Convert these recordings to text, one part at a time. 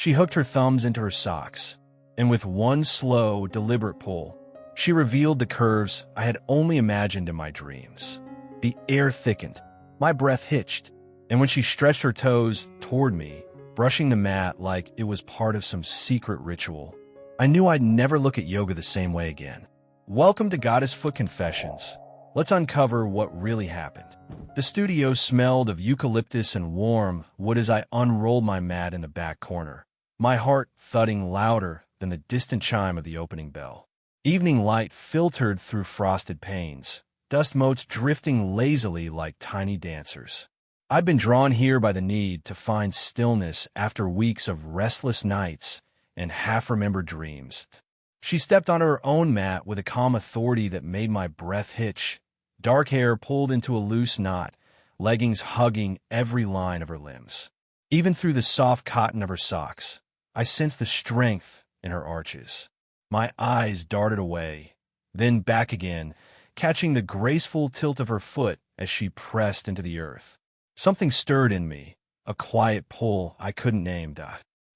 She hooked her thumbs into her socks, and with one slow, deliberate pull, she revealed the curves I had only imagined in my dreams. The air thickened, my breath hitched, and when she stretched her toes toward me, brushing the mat like it was part of some secret ritual, I knew I'd never look at yoga the same way again. Welcome to Goddess Foot Confessions. Let's uncover what really happened. The studio smelled of eucalyptus and warm wood as I unrolled my mat in the back corner, my heart thudding louder than the distant chime of the opening bell. Evening light filtered through frosted panes, dust motes drifting lazily like tiny dancers. I'd been drawn here by the need to find stillness after weeks of restless nights and half-remembered dreams. She stepped onto her own mat with a calm authority that made my breath hitch, dark hair pulled into a loose knot, leggings hugging every line of her limbs. Even through the soft cotton of her socks, I sensed the strength in her arches. My eyes darted away, then back again, catching the graceful tilt of her foot as she pressed into the earth. Something stirred in me, a quiet pull I couldn't name.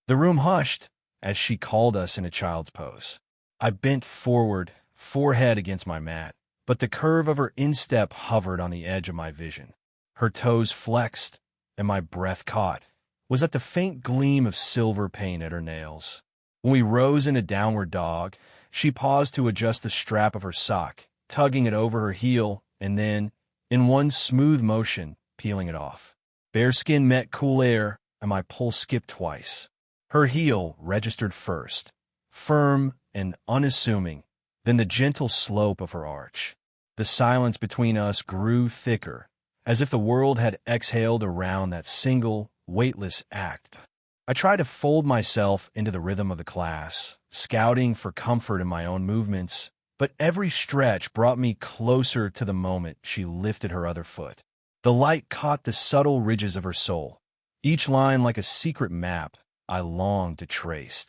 The room hushed as she called us in a child's pose. I bent forward, forehead against my mat, but the curve of her instep hovered on the edge of my vision. Her toes flexed, and my breath caught, was at the faint gleam of silver paint at her nails. When we rose in a downward dog, she paused to adjust the strap of her sock, tugging it over her heel, and then, in one smooth motion, peeling it off. Bare skin met cool air, and my pulse skipped twice. Her heel registered first, firm and unassuming, then the gentle slope of her arch. The silence between us grew thicker, as if the world had exhaled around that single, weightless act. I tried to fold myself into the rhythm of the class, scouting for comfort in my own movements, but every stretch brought me closer to the moment she lifted her other foot. The light caught the subtle ridges of her sole, each line like a secret map I longed to trace.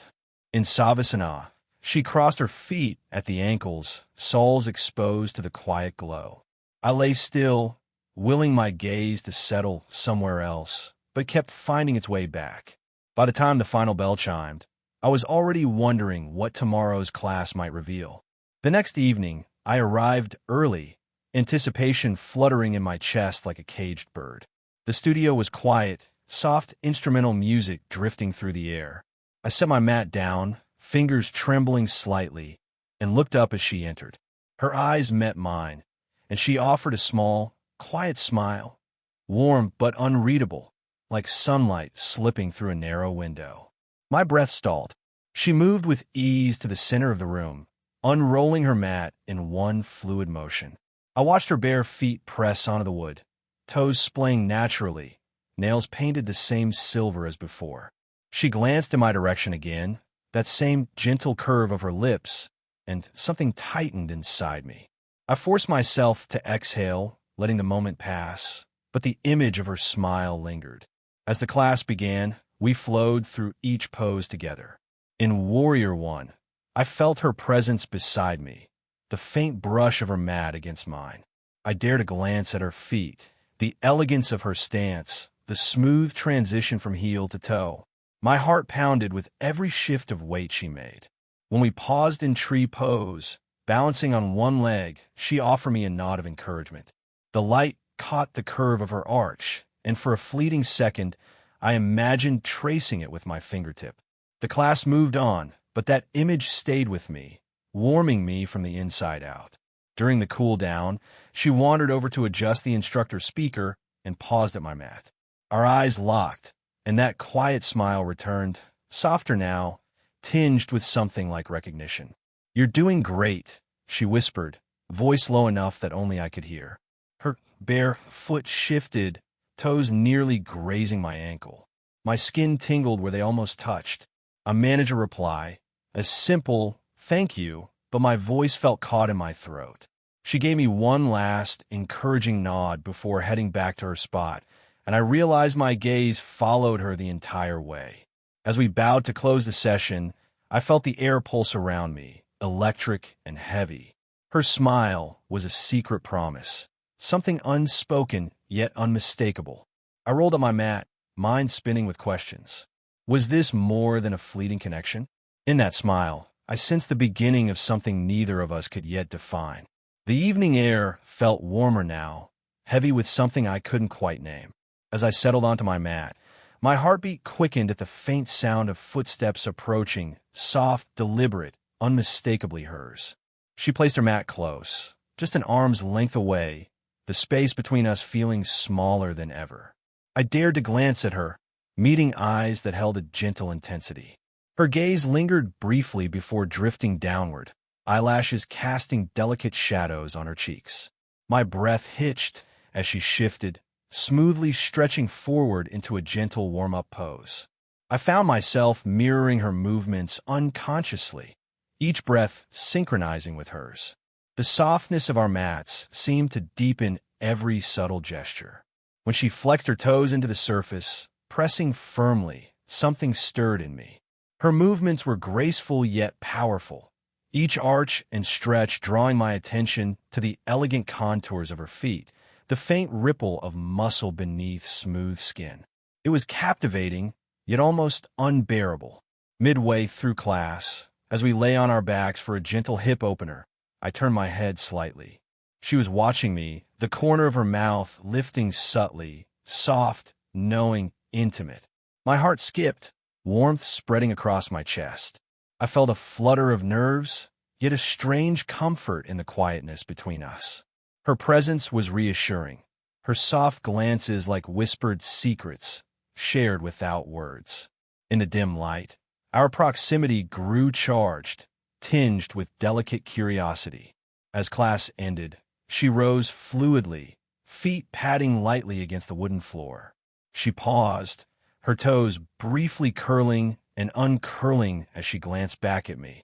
In Savasana, she crossed her feet at the ankles, soles exposed to the quiet glow. I lay still, willing my gaze to settle somewhere else, but kept finding its way back. By the time the final bell chimed, I was already wondering what tomorrow's class might reveal. The next evening, I arrived early, anticipation fluttering in my chest like a caged bird. The studio was quiet, soft instrumental music drifting through the air. I set my mat down, fingers trembling slightly, and looked up as she entered. Her eyes met mine, and she offered a small, quiet smile, warm but unreadable, like sunlight slipping through a narrow window. My breath stalled. She moved with ease to the center of the room, unrolling her mat in one fluid motion. I watched her bare feet press onto the wood, toes splaying naturally, nails painted the same silver as before. She glanced in my direction again, that same gentle curve of her lips, and something tightened inside me. I forced myself to exhale, letting the moment pass, but the image of her smile lingered. As the class began, we flowed through each pose together. In Warrior One, I felt her presence beside me, the faint brush of her mat against mine. I dared to glance at her feet, the elegance of her stance, the smooth transition from heel to toe. My heart pounded with every shift of weight she made. When we paused in tree pose, balancing on one leg, she offered me a nod of encouragement. The light caught the curve of her arch, and for a fleeting second, I imagined tracing it with my fingertip. The class moved on, but that image stayed with me, warming me from the inside out. During the cool down, she wandered over to adjust the instructor's speaker and paused at my mat. Our eyes locked, and that quiet smile returned, softer now, tinged with something like recognition. "You're doing great," she whispered, voice low enough that only I could hear. Her bare foot shifted, toes nearly grazing my ankle. My skin tingled where they almost touched. I managed a reply, a simple "thank you," but my voice felt caught in my throat. She gave me one last, encouraging nod before heading back to her spot, and I realized my gaze followed her the entire way. As we bowed to close the session, I felt the air pulse around me, electric and heavy. Her smile was a secret promise, something unspoken yet unmistakable. I rolled up my mat, mind spinning with questions. Was this more than a fleeting connection? In that smile, I sensed the beginning of something neither of us could yet define. The evening air felt warmer now, heavy with something I couldn't quite name. As I settled onto my mat, my heartbeat quickened at the faint sound of footsteps approaching, soft, deliberate, unmistakably hers. She placed her mat close, just an arm's length away, the space between us feeling smaller than ever. I dared to glance at her, meeting eyes that held a gentle intensity. Her gaze lingered briefly before drifting downward, eyelashes casting delicate shadows on her cheeks. My breath hitched as she shifted, smoothly stretching forward into a gentle warm-up pose. I found myself mirroring her movements unconsciously, each breath synchronizing with hers. The softness of our mats seemed to deepen every subtle gesture. When she flexed her toes into the surface, pressing firmly, something stirred in me. Her movements were graceful yet powerful, each arch and stretch drawing my attention to the elegant contours of her feet, the faint ripple of muscle beneath smooth skin. It was captivating, yet almost unbearable. Midway through class, as we lay on our backs for a gentle hip opener, I turned my head slightly. She was watching me, the corner of her mouth lifting subtly, soft, knowing, intimate. My heart skipped, warmth spreading across my chest. I felt a flutter of nerves, yet a strange comfort in the quietness between us. Her presence was reassuring, her soft glances like whispered secrets, shared without words. In the dim light, our proximity grew charged, tinged with delicate curiosity. As class ended, she rose fluidly, feet padding lightly against the wooden floor. She paused, her toes briefly curling and uncurling as she glanced back at me,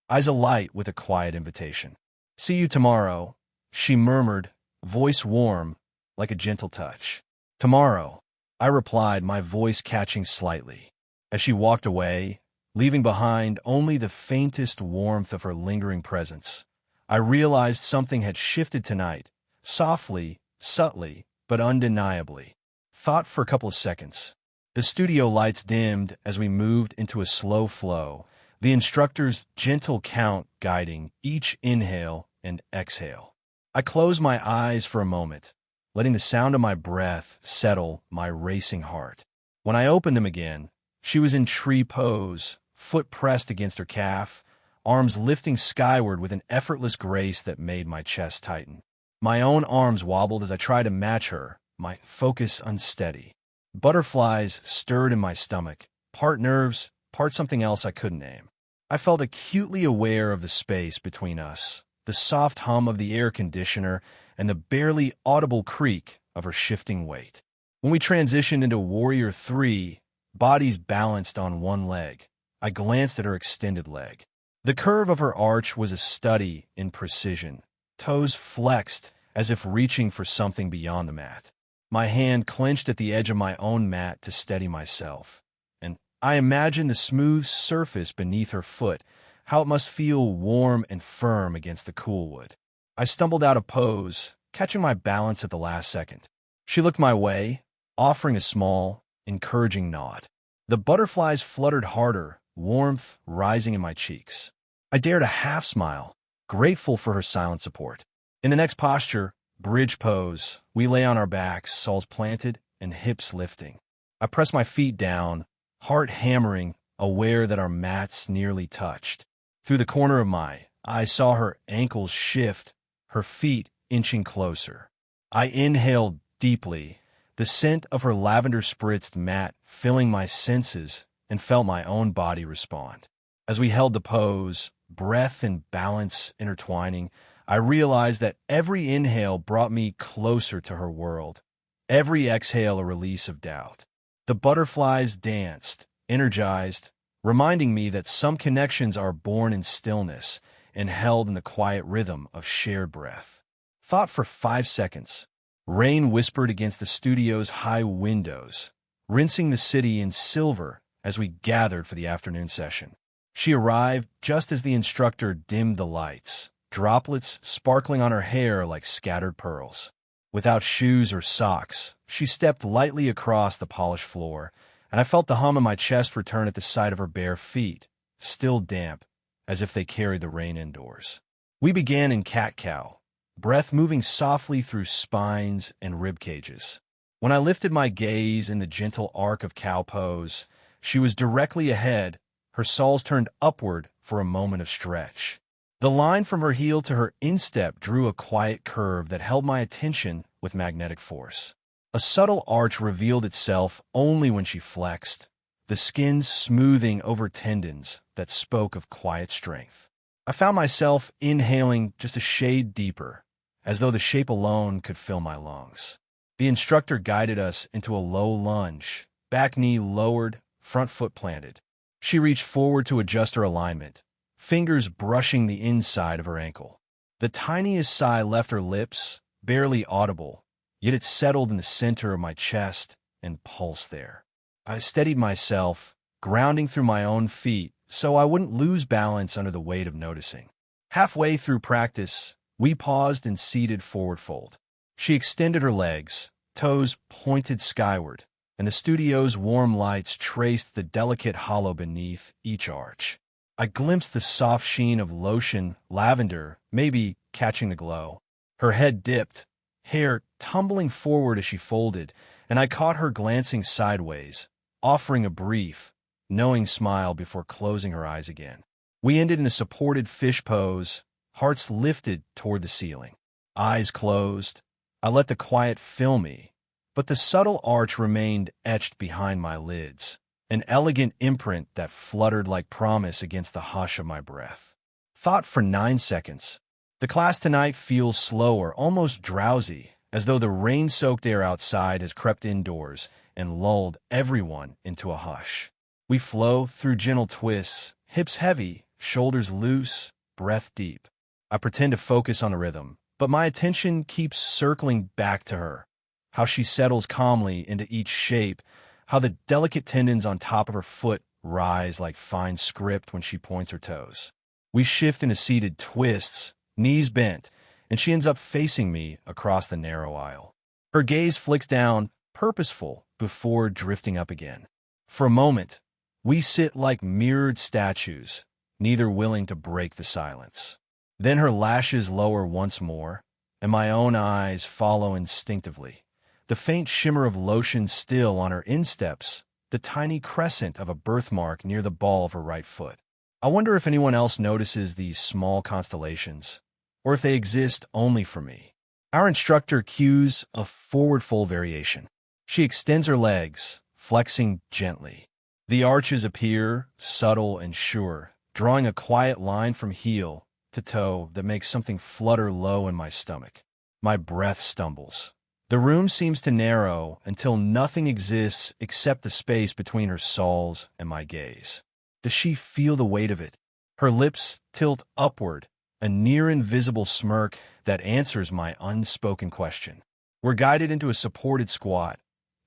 eyes alight with a quiet invitation. "See you tomorrow," she murmured, voice warm, like a gentle touch. "Tomorrow," I replied, my voice catching slightly. As she walked away, leaving behind only the faintest warmth of her lingering presence, I realized something had shifted tonight, softly, subtly, but undeniably. Thought for a couple of seconds. The studio lights dimmed as we moved into a slow flow, the instructor's gentle count guiding each inhale and exhale. I closed my eyes for a moment, letting the sound of my breath settle my racing heart. When I opened them again, she was in tree pose, foot pressed against her calf, arms lifting skyward with an effortless grace that made my chest tighten. My own arms wobbled as I tried to match her, my focus unsteady. Butterflies stirred in my stomach, part nerves, part something else I couldn't name. I felt acutely aware of the space between us, the soft hum of the air conditioner, and the barely audible creak of her shifting weight. When we transitioned into Warrior 3, bodies balanced on one leg, I glanced at her extended leg. The curve of her arch was a study in precision, toes flexed as if reaching for something beyond the mat. My hand clenched at the edge of my own mat to steady myself, and I imagined the smooth surface beneath her foot, how it must feel warm and firm against the cool wood. I stumbled out of pose, catching my balance at the last second. She looked my way, offering a small, encouraging nod. The butterflies fluttered harder, warmth rising in my cheeks. I dared a half-smile, grateful for her silent support. In the next posture, bridge pose, we lay on our backs, soles planted and hips lifting. I pressed my feet down, heart hammering, aware that our mats nearly touched. Through the corner of my eye, I saw her ankles shift, her feet inching closer. I inhaled deeply, the scent of her lavender-spritzed mat filling my senses, and felt my own body respond. As we held the pose, breath and balance intertwining, I realized that every inhale brought me closer to her world, every exhale a release of doubt. The butterflies danced, energized, reminding me that some connections are born in stillness and held in the quiet rhythm of shared breath. Thought for 5 seconds. Rain whispered against the studio's high windows, rinsing the city in silver as we gathered for the afternoon session. She arrived just as the instructor dimmed the lights, droplets sparkling on her hair like scattered pearls. Without shoes or socks, she stepped lightly across the polished floor, and I felt the hum in my chest return at the sight of her bare feet, still damp, as if they carried the rain indoors. We began in cat-cow, breath moving softly through spines and rib cages. When I lifted my gaze in the gentle arc of cow pose, she was directly ahead, her soles turned upward for a moment of stretch. The line from her heel to her instep drew a quiet curve that held my attention with magnetic force. A subtle arch revealed itself only when she flexed, the skin smoothing over tendons that spoke of quiet strength. I found myself inhaling just a shade deeper, as though the shape alone could fill my lungs. The instructor guided us into a low lunge, back knee lowered, front foot planted. She reached forward to adjust her alignment, fingers brushing the inside of her ankle. The tiniest sigh left her lips, barely audible, yet it settled in the center of my chest and pulsed there. I steadied myself, grounding through my own feet so I wouldn't lose balance under the weight of noticing. Halfway through practice, we paused and seated forward fold. She extended her legs, toes pointed skyward, and the studio's warm lights traced the delicate hollow beneath each arch. I glimpsed the soft sheen of lotion, lavender, maybe catching the glow. Her head dipped, hair tumbling forward as she folded, and I caught her glancing sideways, offering a brief, knowing smile before closing her eyes again. We ended in a supported fish pose, hearts lifted toward the ceiling. Eyes closed, I let the quiet fill me, but the subtle arch remained etched behind my lids, an elegant imprint that fluttered like promise against the hush of my breath. Thought for 9 seconds. The class tonight feels slower, almost drowsy, as though the rain-soaked air outside has crept indoors and lulled everyone into a hush. We flow through gentle twists, hips heavy, shoulders loose, breath deep. I pretend to focus on the rhythm, but my attention keeps circling back to her, how she settles calmly into each shape, how the delicate tendons on top of her foot rise like fine script when she points her toes. We shift into seated twists, knees bent, and she ends up facing me across the narrow aisle. Her gaze flicks down, purposeful, before drifting up again. For a moment, we sit like mirrored statues, neither willing to break the silence. Then her lashes lower once more, and my own eyes follow instinctively. The faint shimmer of lotion still on her insteps, the tiny crescent of a birthmark near the ball of her right foot. I wonder if anyone else notices these small constellations, or if they exist only for me. Our instructor cues a forward fold variation. She extends her legs, flexing gently. The arches appear, subtle and sure, drawing a quiet line from heel to toe that makes something flutter low in my stomach. My breath stumbles. The room seems to narrow until nothing exists except the space between her soles and my gaze. Does she feel the weight of it? Her lips tilt upward, a near-invisible smirk that answers my unspoken question. We're guided into a supported squat,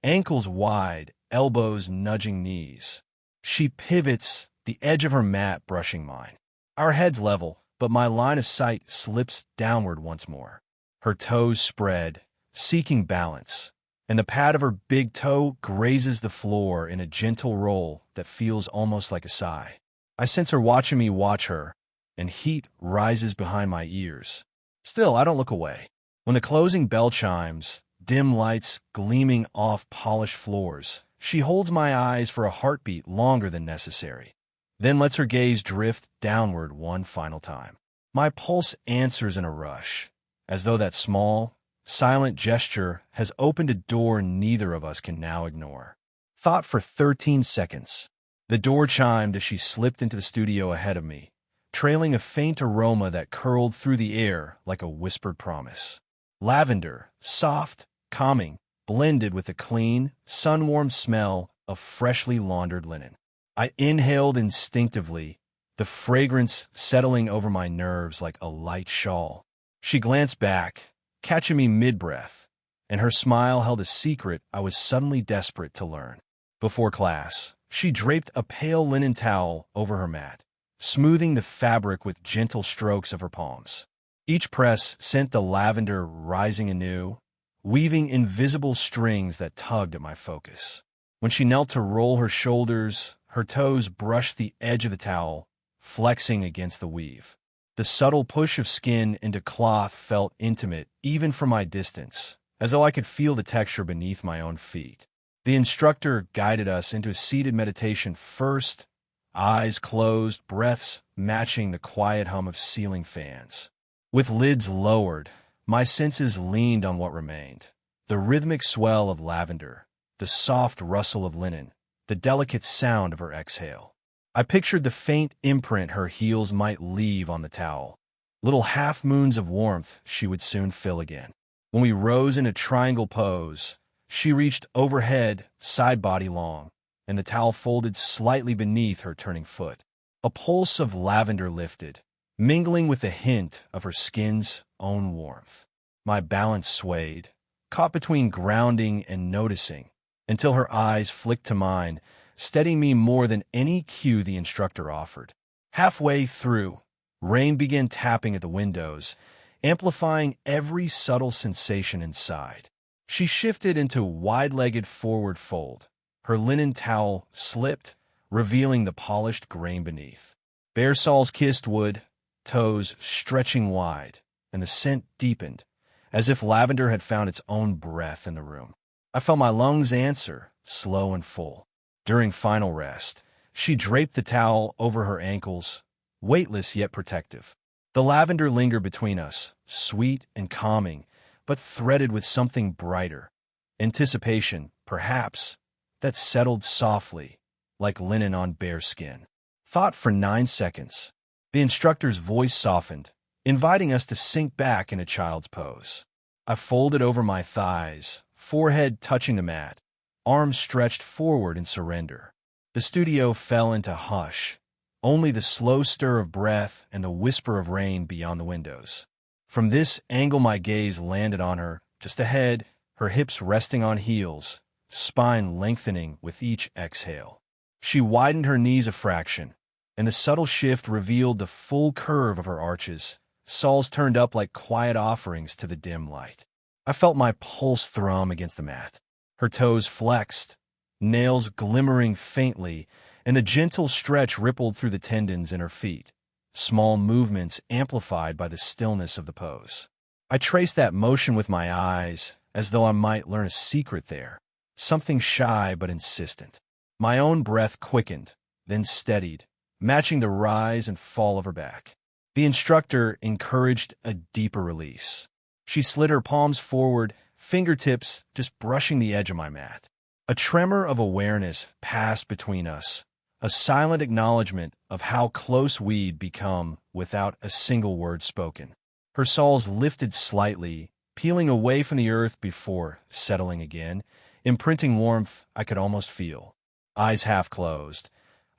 ankles wide, elbows nudging knees. She pivots, the edge of her mat brushing mine. Our heads level, but my line of sight slips downward once more. Her toes spread, seeking balance, and the pad of her big toe grazes the floor in a gentle roll that feels almost like a sigh. I sense her watching me watch her, and heat rises behind my ears. Still, I don't look away. When the closing bell chimes, dim lights gleaming off polished floors, she holds my eyes for a heartbeat longer than necessary, then lets her gaze drift downward one final time. My pulse answers in a rush, as though that small, silent gesture has opened a door neither of us can now ignore. Thought for 13 seconds. The door chimed as she slipped into the studio ahead of me, trailing a faint aroma that curled through the air like a whispered promise. Lavender, soft, calming, blended with the clean, sun-warmed smell of freshly laundered linen. I inhaled instinctively, the fragrance settling over my nerves like a light shawl. She glanced back, catching me mid-breath, and her smile held a secret I was suddenly desperate to learn. Before class, she draped a pale linen towel over her mat, smoothing the fabric with gentle strokes of her palms. Each press sent the lavender rising anew, weaving invisible strings that tugged at my focus. When she knelt to roll her shoulders, her toes brushed the edge of the towel, flexing against the weave. The subtle push of skin into cloth felt intimate, even from my distance, as though I could feel the texture beneath my own feet. The instructor guided us into a seated meditation first, eyes closed, breaths matching the quiet hum of ceiling fans. With lids lowered, my senses leaned on what remained. The rhythmic swell of lavender, the soft rustle of linen, the delicate sound of her exhale. I pictured the faint imprint her heels might leave on the towel. Little half-moons of warmth she would soon fill again. When we rose in a triangle pose, she reached overhead, side body long, and the towel folded slightly beneath her turning foot. A pulse of lavender lifted, mingling with a hint of her skin's own warmth. My balance swayed, caught between grounding and noticing, until her eyes flicked to mine, steadying me more than any cue the instructor offered. Halfway through, rain began tapping at the windows, amplifying every subtle sensation inside. She shifted into wide-legged forward fold. Her linen towel slipped, revealing the polished grain beneath. Bare soles kissed wood, toes stretching wide, and the scent deepened, as if lavender had found its own breath in the room. I felt my lungs answer, slow and full. During final rest, she draped the towel over her ankles, weightless yet protective. The lavender lingered between us, sweet and calming, but threaded with something brighter. Anticipation, perhaps, that settled softly, like linen on bare skin. Thought for 9 seconds. The instructor's voice softened, inviting us to sink back in a child's pose. I folded over my thighs, forehead touching the mat, arms stretched forward in surrender. The studio fell into hush, only the slow stir of breath and the whisper of rain beyond the windows. From this angle my gaze landed on her, just ahead, her hips resting on heels, spine lengthening with each exhale. She widened her knees a fraction, and the subtle shift revealed the full curve of her arches, soles turned up like quiet offerings to the dim light. I felt my pulse thrum against the mat. Her toes flexed, nails glimmering faintly, and a gentle stretch rippled through the tendons in her feet, small movements amplified by the stillness of the pose. I traced that motion with my eyes, as though I might learn a secret there, something shy but insistent. My own breath quickened, then steadied, matching the rise and fall of her back. The instructor encouraged a deeper release. She slid her palms forward, fingertips just brushing the edge of my mat. A tremor of awareness passed between us, a silent acknowledgement of how close we'd become without a single word spoken. Her soles lifted slightly, peeling away from the earth before settling again, imprinting warmth I could almost feel. Eyes half closed,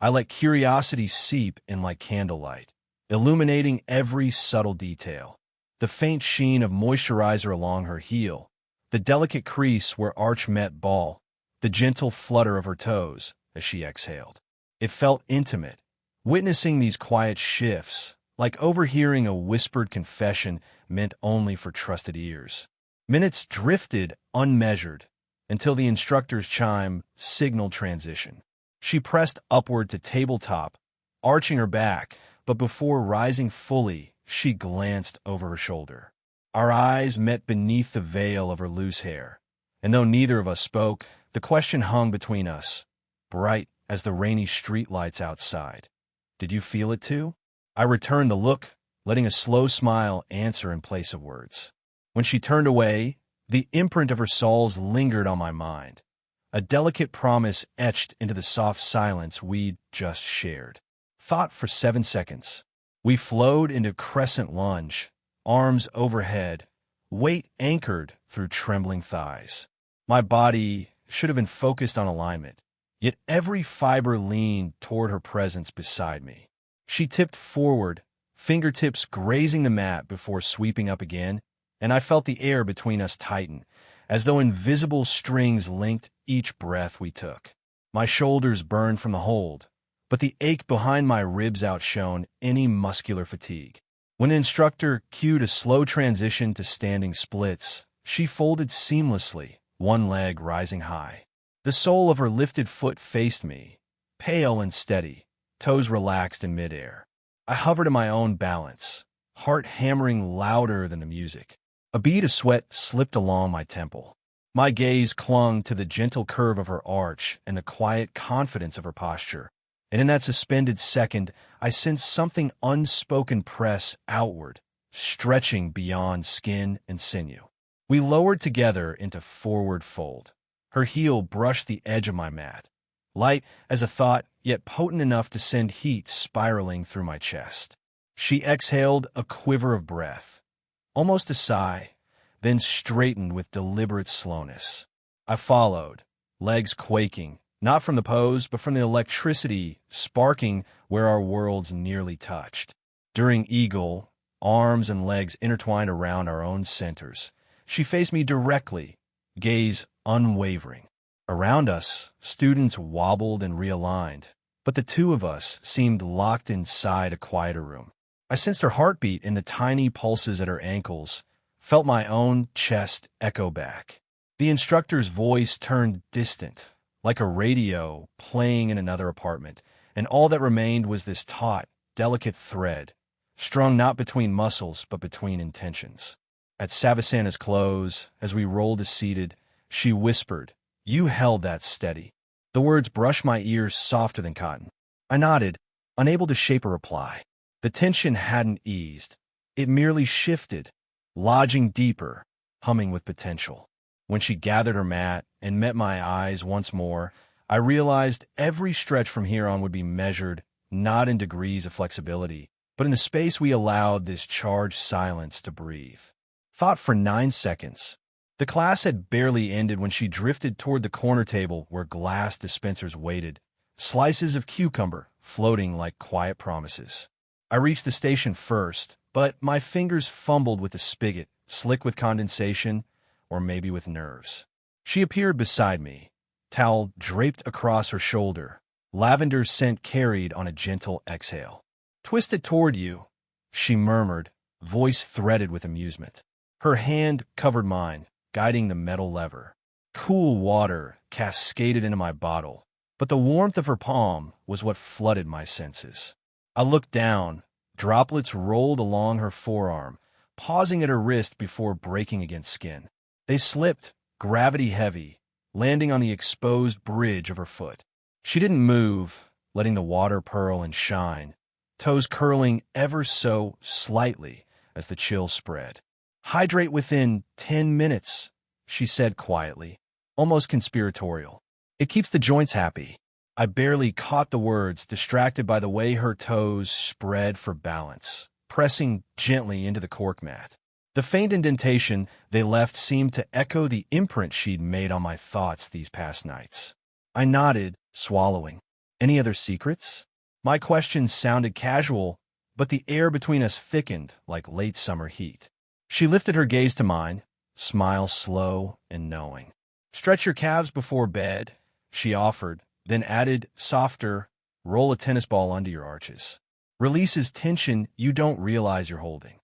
I let curiosity seep in like candlelight, illuminating every subtle detail. The faint sheen of moisturizer along her heel, the delicate crease where arch met ball, the gentle flutter of her toes as she exhaled. It felt intimate, witnessing these quiet shifts, like overhearing a whispered confession meant only for trusted ears. Minutes drifted unmeasured until the instructor's chime signaled transition. She pressed upward to tabletop, arching her back, but before rising fully, she glanced over her shoulder. Our eyes met beneath the veil of her loose hair, and though neither of us spoke, the question hung between us, bright as the rainy streetlights outside. Did you feel it too? I returned the look, letting a slow smile answer in place of words. When she turned away, the imprint of her soles lingered on my mind, a delicate promise etched into the soft silence we'd just shared. Thought for 7 seconds. We flowed into crescent lunge, arms overhead, weight anchored through trembling thighs. My body should have been focused on alignment, yet every fiber leaned toward her presence beside me. She tipped forward, fingertips grazing the mat before sweeping up again, and I felt the air between us tighten, as though invisible strings linked each breath we took. My shoulders burned from the hold, but the ache behind my ribs outshone any muscular fatigue. When the instructor cued a slow transition to standing splits, she folded seamlessly, one leg rising high. The sole of her lifted foot faced me, pale and steady, toes relaxed in midair. I hovered in my own balance, heart hammering louder than the music. A bead of sweat slipped along my temple. My gaze clung to the gentle curve of her arch and the quiet confidence of her posture. And in that suspended second, I sensed something unspoken press outward, stretching beyond skin and sinew. We lowered together into forward fold. Her heel brushed the edge of my mat, light as a thought, yet potent enough to send heat spiraling through my chest. She exhaled a quiver of breath, almost a sigh, then straightened with deliberate slowness. I followed, legs quaking, not from the pose, but from the electricity sparking where our worlds nearly touched. During Eagle, arms and legs intertwined around our own centers, she faced me directly, gaze unwavering. Around us, students wobbled and realigned, but the two of us seemed locked inside a quieter room. I sensed her heartbeat in the tiny pulses at her ankles, felt my own chest echo back. The instructor's voice turned distant, like a radio playing in another apartment, and all that remained was this taut, delicate thread, strung not between muscles but between intentions. At Savasana's close, as we rolled as seated, she whispered, "You held that steady." The words brushed my ears softer than cotton. I nodded, unable to shape a reply. The tension hadn't eased. It merely shifted, lodging deeper, humming with potential. When she gathered her mat and met my eyes once more, I realized every stretch from here on would be measured, not in degrees of flexibility, but in the space we allowed this charged silence to breathe. Thought for 9 seconds. The class had barely ended when she drifted toward the corner table where glass dispensers waited, slices of cucumber floating like quiet promises. I reached the station first, but my fingers fumbled with the spigot, slick with condensation, or maybe with nerves. She appeared beside me, towel draped across her shoulder, lavender scent carried on a gentle exhale. "Twisted toward you," she murmured, voice threaded with amusement. Her hand covered mine, guiding the metal lever. Cool water cascaded into my bottle, but the warmth of her palm was what flooded my senses. I looked down. Droplets rolled along her forearm, pausing at her wrist before breaking against skin. They slipped, gravity-heavy, landing on the exposed bridge of her foot. She didn't move, letting the water purl and shine, toes curling ever so slightly as the chill spread. "Hydrate within 10 minutes," she said quietly, almost conspiratorial. "It keeps the joints happy." I barely caught the words, distracted by the way her toes spread for balance, pressing gently into the cork mat. The faint indentation they left seemed to echo the imprint she'd made on my thoughts these past nights. I nodded, swallowing. "Any other secrets?" My questions sounded casual, but the air between us thickened like late summer heat. She lifted her gaze to mine, smile slow and knowing. "Stretch your calves before bed," she offered, then added, softer, "Roll a tennis ball under your arches. Releases tension you don't realize you're holding."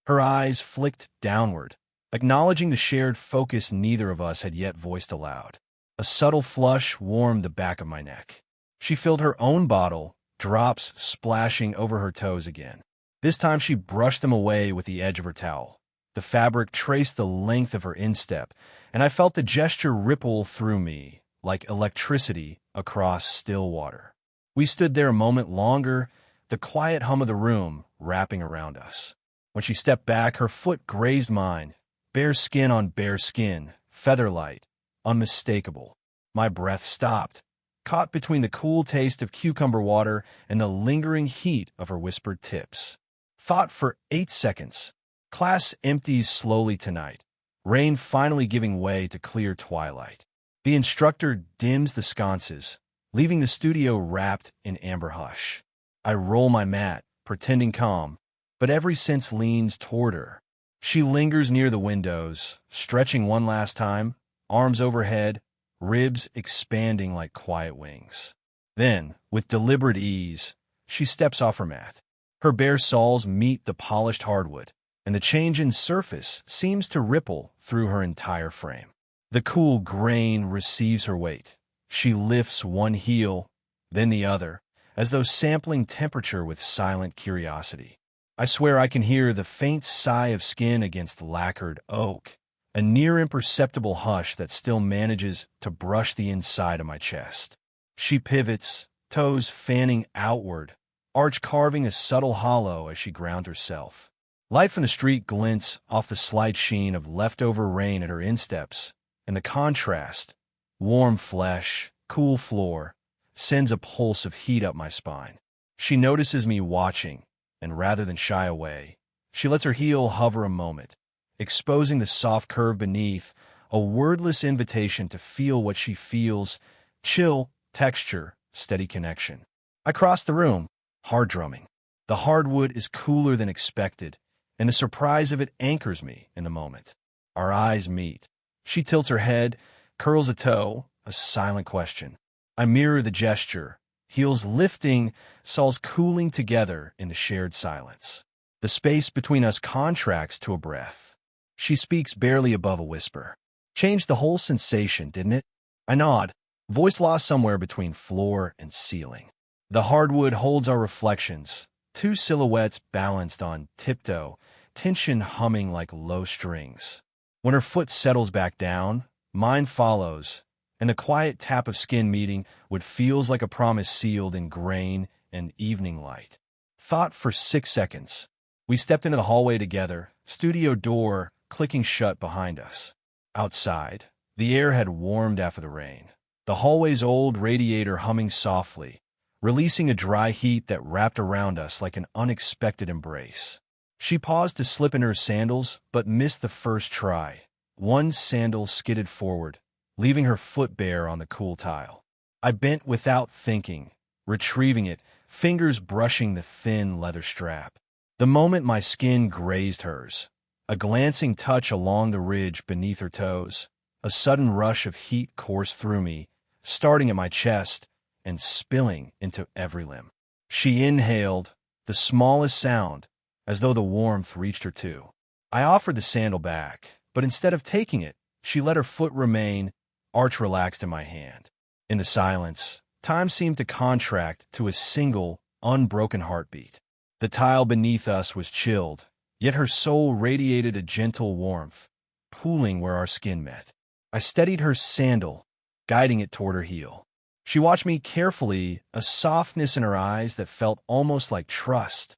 Her eyes flicked downward, acknowledging the shared focus neither of us had yet voiced aloud. A subtle flush warmed the back of my neck. She filled her own bottle, drops splashing over her toes again. This time she brushed them away with the edge of her towel. The fabric traced the length of her instep, and I felt the gesture ripple through me, like electricity across still water. We stood there a moment longer, the quiet hum of the room wrapping around us. When she stepped back, her foot grazed mine, bare skin on bare skin, feather-light, unmistakable. My breath stopped, caught between the cool taste of cucumber water and the lingering heat of her whispered tips. Thought for 8 seconds. Class empties slowly tonight, rain finally giving way to clear twilight. The instructor dims the sconces, leaving the studio wrapped in amber hush. I roll my mat, pretending calm, but every sense leans toward her. She lingers near the windows, stretching one last time, arms overhead, ribs expanding like quiet wings. Then, with deliberate ease, she steps off her mat. Her bare soles meet the polished hardwood, and the change in surface seems to ripple through her entire frame. The cool grain receives her weight, She lifts one heel, then the other, as though sampling temperature with silent curiosity. I swear I can hear the faint sigh of skin against lacquered oak, a near imperceptible hush that still manages to brush the inside of my chest. She pivots, toes fanning outward, arch carving a subtle hollow as she grounds herself. Light from the street glints off the slight sheen of leftover rain at her insteps, and the contrast, warm flesh, cool floor, sends a pulse of heat up my spine. She notices me watching, and rather than shy away, she lets her heel hover a moment, exposing the soft curve beneath, a wordless invitation to feel what she feels, chill, texture, steady connection. I cross the room, hard drumming. The hardwood is cooler than expected, and the surprise of it anchors me in the moment. Our eyes meet. She tilts her head, curls a toe, a silent question. I mirror the gesture, heels lifting, soles cooling together in the shared silence. The space between us contracts to a breath. She speaks barely above a whisper. Changed the whole sensation, didn't it? I nod, voice lost somewhere between floor and ceiling. The hardwood holds our reflections, two silhouettes balanced on tiptoe, tension humming like low strings. When her foot settles back down, mine follows, and the quiet tap of skin meeting what feels like a promise sealed in grain and evening light. Thought for 6 seconds. We stepped into the hallway together, studio door clicking shut behind us. Outside, the air had warmed after the rain. The hallway's old radiator humming softly, releasing a dry heat that wrapped around us like an unexpected embrace. She paused to slip in her sandals, but missed the first try. One sandal skidded forward, leaving her foot bare on the cool tile. I bent without thinking, retrieving it, fingers brushing the thin leather strap. The moment my skin grazed hers, a glancing touch along the ridge beneath her toes, a sudden rush of heat coursed through me, starting at my chest and spilling into every limb. She inhaled, the smallest sound, as though the warmth reached her too. I offered the sandal back, but instead of taking it, she let her foot remain, arch relaxed in my hand. In the silence, time seemed to contract to a single, unbroken heartbeat. The tile beneath us was chilled, yet her soul radiated a gentle warmth, pooling where our skin met. I steadied her sandal, guiding it toward her heel. She watched me carefully, a softness in her eyes that felt almost like trust,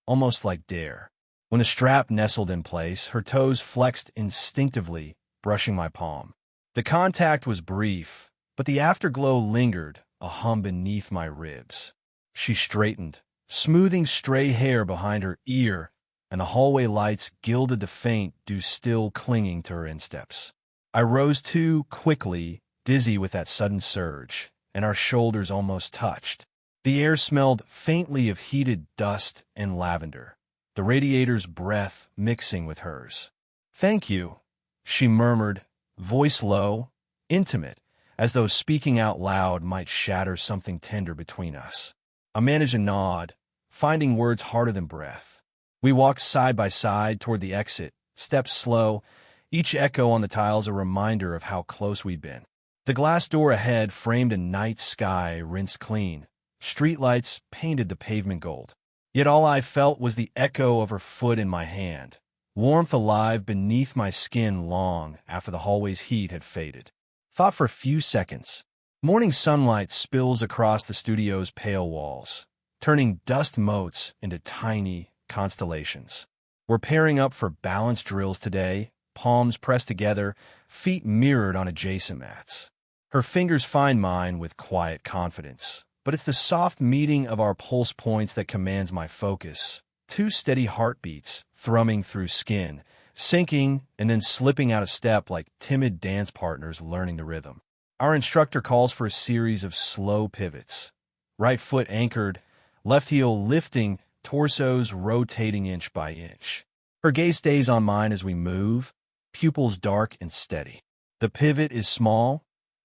almost like dare. When the strap nestled in place, her toes flexed instinctively, brushing my palm. The contact was brief, but the afterglow lingered, a hum beneath my ribs. She straightened, smoothing stray hair behind her ear, and the hallway lights gilded the faint dew still clinging to her insteps. I rose too quickly, dizzy with that sudden surge, and our shoulders almost touched. The air smelled faintly of heated dust and lavender, the radiator's breath mixing with hers. "Thank you," she murmured, voice low, intimate, as though speaking out loud might shatter something tender between us. I managed a nod, finding words harder than breath. We walked side by side toward the exit, steps slow, each echo on the tiles a reminder of how close we'd been. The glass door ahead framed a night sky rinsed clean. Streetlights painted the pavement gold. Yet all I felt was the echo of her foot in my hand, warmth alive beneath my skin long after the hallway's heat had faded. Thought for a few seconds. Morning sunlight spills across the studio's pale walls, turning dust motes into tiny constellations. We're pairing up for balance drills today, palms pressed together, feet mirrored on adjacent mats. Her fingers find mine with quiet confidence, but it's the soft meeting of our pulse points that commands my focus. Two steady heartbeats thrumming through skin, sinking and then slipping out of step like timid dance partners learning the rhythm. Our instructor calls for a series of slow pivots. Right foot anchored, left heel lifting, torsos rotating inch by inch. Her gaze stays on mine as we move, pupils dark and steady. The pivot is small,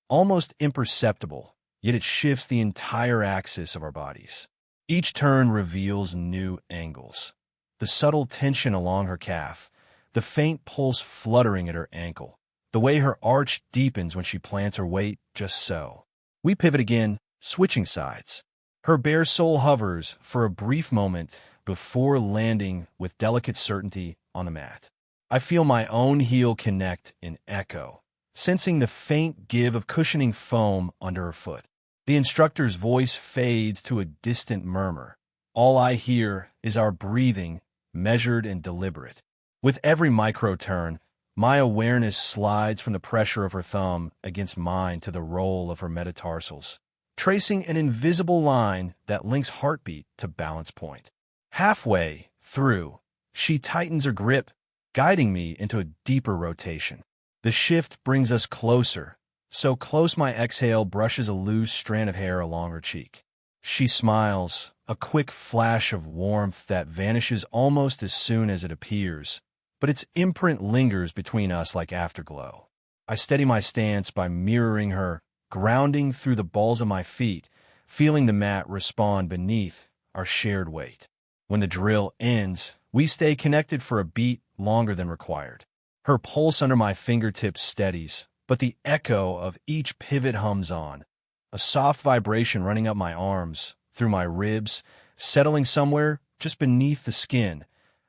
almost imperceptible, yet it shifts the entire axis of our bodies. Each turn reveals new angles. The subtle tension along her calf, the faint pulse fluttering at her ankle, the way her arch deepens when she plants her weight just so. We pivot again, switching sides. Her bare soul hovers for a brief moment before landing with delicate certainty on the mat. I feel my own heel connect in echo, sensing the faint give of cushioning foam under her foot. The instructor's voice fades to a distant murmur. All I hear is our breathing, measured and deliberate. With every micro-turn, my awareness slides from the pressure of her thumb against mine to the roll of her metatarsals, tracing an invisible line that links heartbeat to balance point. Halfway through, she tightens her grip, guiding me into a deeper rotation. The shift brings us closer, so close my exhale brushes a loose strand of hair along her cheek. She smiles, a quick flash of warmth that vanishes almost as soon as it appears, but its imprint lingers between us like afterglow. I steady my stance by mirroring her, grounding through the balls of my feet, feeling the mat respond beneath our shared weight. When the drill ends, we stay connected for a beat longer than required. Her pulse under my fingertips steadies, but the echo of each pivot hums on, a soft vibration running up my arms, through my ribs, settling somewhere just beneath the skin,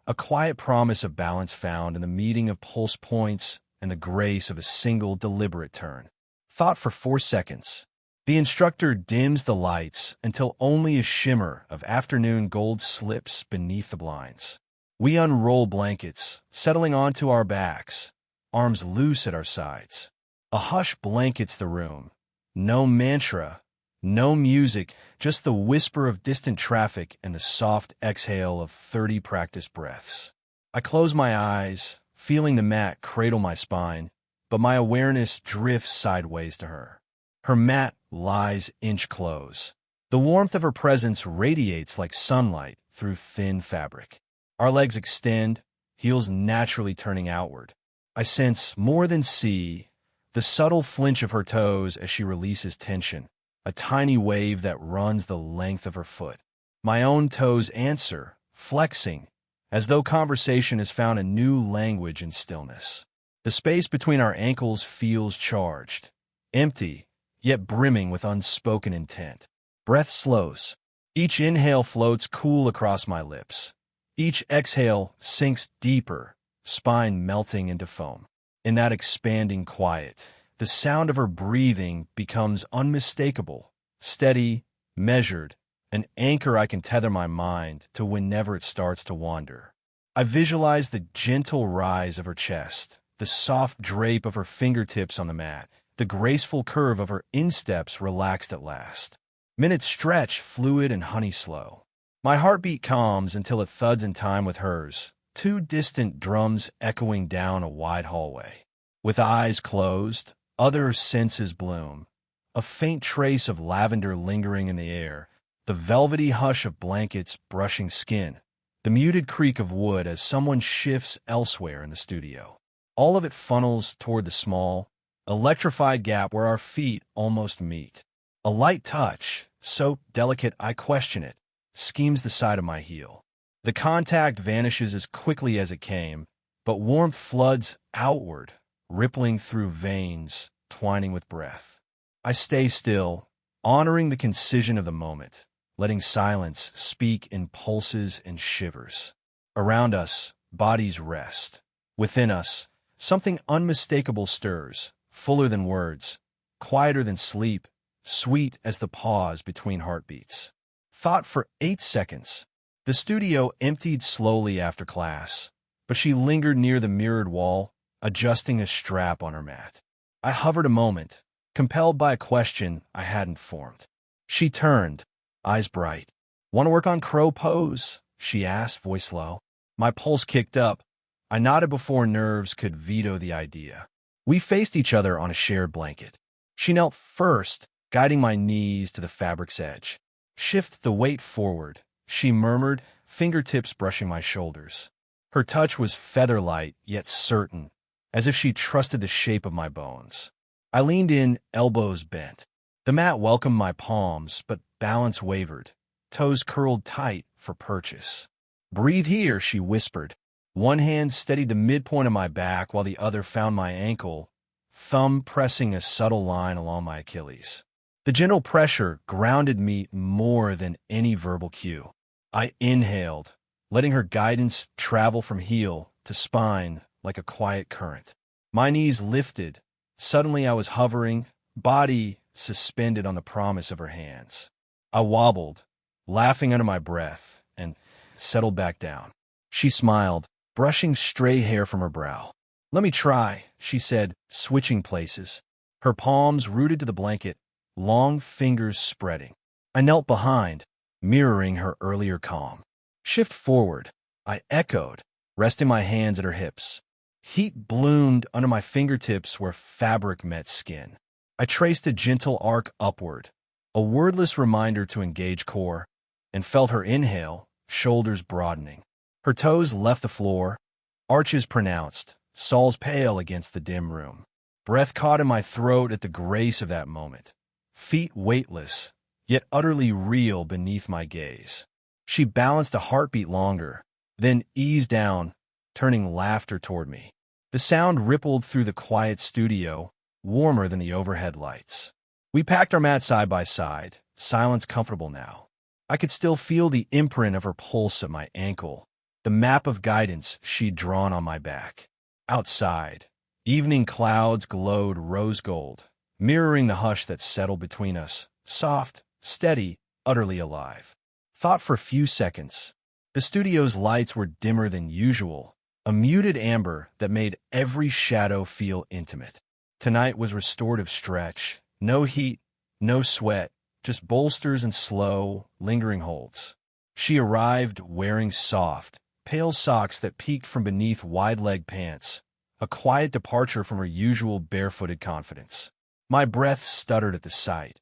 a quiet promise of balance found in the meeting of pulse points and the grace of a single deliberate turn. Thought for 4 seconds. The instructor dims the lights until only a shimmer of afternoon gold slips beneath the blinds. We unroll blankets, settling onto our backs, arms loose at our sides. A hush blankets the room. No mantra, no music, just the whisper of distant traffic and the soft exhale of 30 practiced breaths. I close my eyes, feeling the mat cradle my spine, but my awareness drifts sideways to her. Her mat lies inch close. The warmth of her presence radiates like sunlight through thin fabric. Our legs extend, heels naturally turning outward. I sense more than see the subtle flinch of her toes as she releases tension, a tiny wave that runs the length of her foot. My own toes answer, flexing, as though conversation has found a new language in stillness. The space between our ankles feels charged, empty, yet brimming with unspoken intent. Breath slows. Each inhale floats cool across my lips. Each exhale sinks deeper, spine melting into foam. In that expanding quiet, the sound of her breathing becomes unmistakable, steady, measured, an anchor I can tether my mind to whenever it starts to wander. I visualize the gentle rise of her chest, the soft drape of her fingertips on the mat, the graceful curve of her insteps relaxed at last. Minutes stretch fluid and honey slow. My heartbeat calms until it thuds in time with hers, 2 distant drums echoing down a wide hallway. With eyes closed, other senses bloom. A faint trace of lavender lingering in the air, the velvety hush of blankets brushing skin, the muted creak of wood as someone shifts elsewhere in the studio. All of it funnels toward the small, electrified gap where our feet almost meet. A light touch, so delicate I question it, schemes the side of my heel. The contact vanishes as quickly as it came, but warmth floods outward, rippling through veins, twining with breath. I stay still, honoring the concision of the moment, letting silence speak in pulses and shivers. Around us, bodies rest. Within us, something unmistakable stirs, fuller than words, quieter than sleep, sweet as the pause between heartbeats. Thought for 8 seconds. The studio emptied slowly after class, but she lingered near the mirrored wall, adjusting a strap on her mat. I hovered a moment, compelled by a question I hadn't formed. She turned, eyes bright. "Want to work on crow pose?" she asked, voice low. My pulse kicked up. I nodded before nerves could veto the idea. We faced each other on a shared blanket. She knelt first, guiding my knees to the fabric's edge. "Shift the weight forward," she murmured, fingertips brushing my shoulders. Her touch was feather-light, yet certain, as if she trusted the shape of my bones. I leaned in, elbows bent. The mat welcomed my palms, but balance wavered, toes curled tight for purchase. "Breathe here," she whispered. One hand steadied the midpoint of my back while the other found my ankle, thumb pressing a subtle line along my Achilles. The gentle pressure grounded me more than any verbal cue. I inhaled, letting her guidance travel from heel to spine like a quiet current. My knees lifted. Suddenly I was hovering, body suspended on the promise of her hands. I wobbled, laughing under my breath, and settled back down. She smiled, brushing stray hair from her brow. "Let me try," she said, switching places, her palms rooted to the blanket, long fingers spreading. I knelt behind, mirroring her earlier calm. "Shift forward," I echoed, resting my hands at her hips. Heat bloomed under my fingertips where fabric met skin. I traced a gentle arc upward, a wordless reminder to engage core, and felt her inhale, shoulders broadening. Her toes left the floor, arches pronounced, soles pale against the dim room. Breath caught in my throat at the grace of that moment. Feet weightless, yet utterly real beneath my gaze. She balanced a heartbeat longer, then eased down, turning laughter toward me. The sound rippled through the quiet studio, warmer than the overhead lights. We packed our mat side by side, silence comfortable now. I could still feel the imprint of her pulse at my ankle, the map of guidance she'd drawn on my back. Outside, evening clouds glowed rose gold, mirroring the hush that settled between us, soft, steady, utterly alive. Thought for a few seconds. The studio's lights were dimmer than usual, a muted amber that made every shadow feel intimate. Tonight was restorative stretch, no heat, no sweat, just bolsters and slow, lingering holds. She arrived wearing soft, pale socks that peeked from beneath wide-leg pants, a quiet departure from her usual barefooted confidence. My breath stuttered at the sight.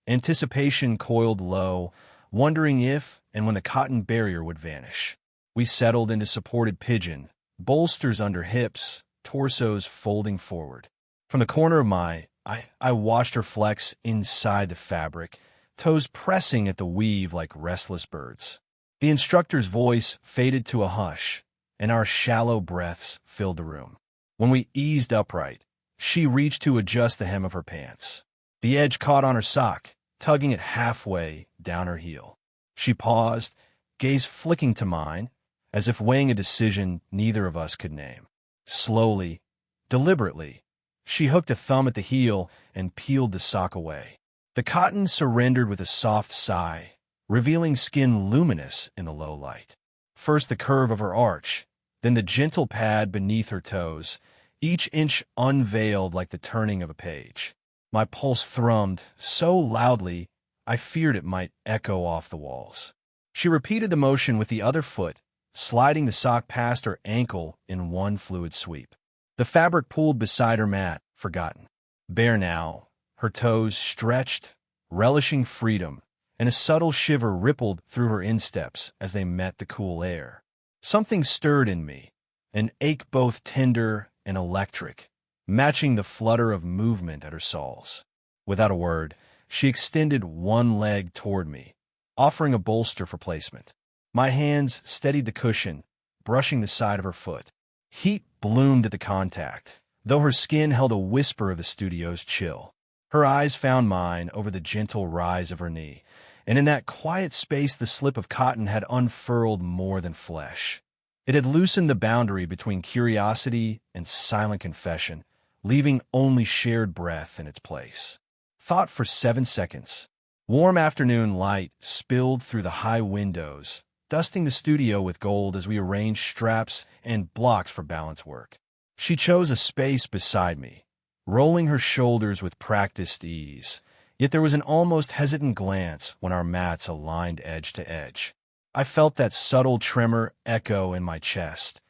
Anticipation coiled low, wondering if and when the cotton barrier would vanish. We settled into supported pigeon, bolsters under hips, torsos folding forward. From the corner of my eye, I watched her flex inside the fabric, toes pressing at the weave like restless birds. The instructor's voice faded to a hush, and our shallow breaths filled the room. When we eased upright, she reached to adjust the hem of her pants. The edge caught on her sock, tugging it halfway down her heel. She paused, gaze flicking to mine, as if weighing a decision neither of us could name. Slowly, deliberately, she hooked a thumb at the heel and peeled the sock away. The cotton surrendered with a soft sigh, revealing skin luminous in the low light. First the curve of her arch, then the gentle pad beneath her toes, each inch unveiled like the turning of a page. My pulse thrummed so loudly I feared it might echo off the walls. She repeated the motion with the other foot, sliding the sock past her ankle in one fluid sweep. The fabric pooled beside her mat, forgotten. Bare now, her toes stretched, relishing freedom, and a subtle shiver rippled through her insteps as they met the cool air. Something stirred in me, an ache both tender and electric, matching the flutter of movement at her soles. Without a word, she extended one leg toward me, offering a bolster for placement. My hands steadied the cushion, brushing the side of her foot. Heat bloomed at the contact, though her skin held a whisper of the studio's chill. Her eyes found mine over the gentle rise of her knee, and in that quiet space the slip of cotton had unfurled more than flesh. It had loosened the boundary between curiosity and silent confession, leaving only shared breath in its place. Thought for 7 seconds. Warm afternoon light spilled through the high windows, dusting the studio with gold as we arranged straps and blocks for balance work. She chose a space beside me, rolling her shoulders with practiced ease, yet there was an almost hesitant glance when our mats aligned edge to edge. I felt that subtle tremor echo in my chest,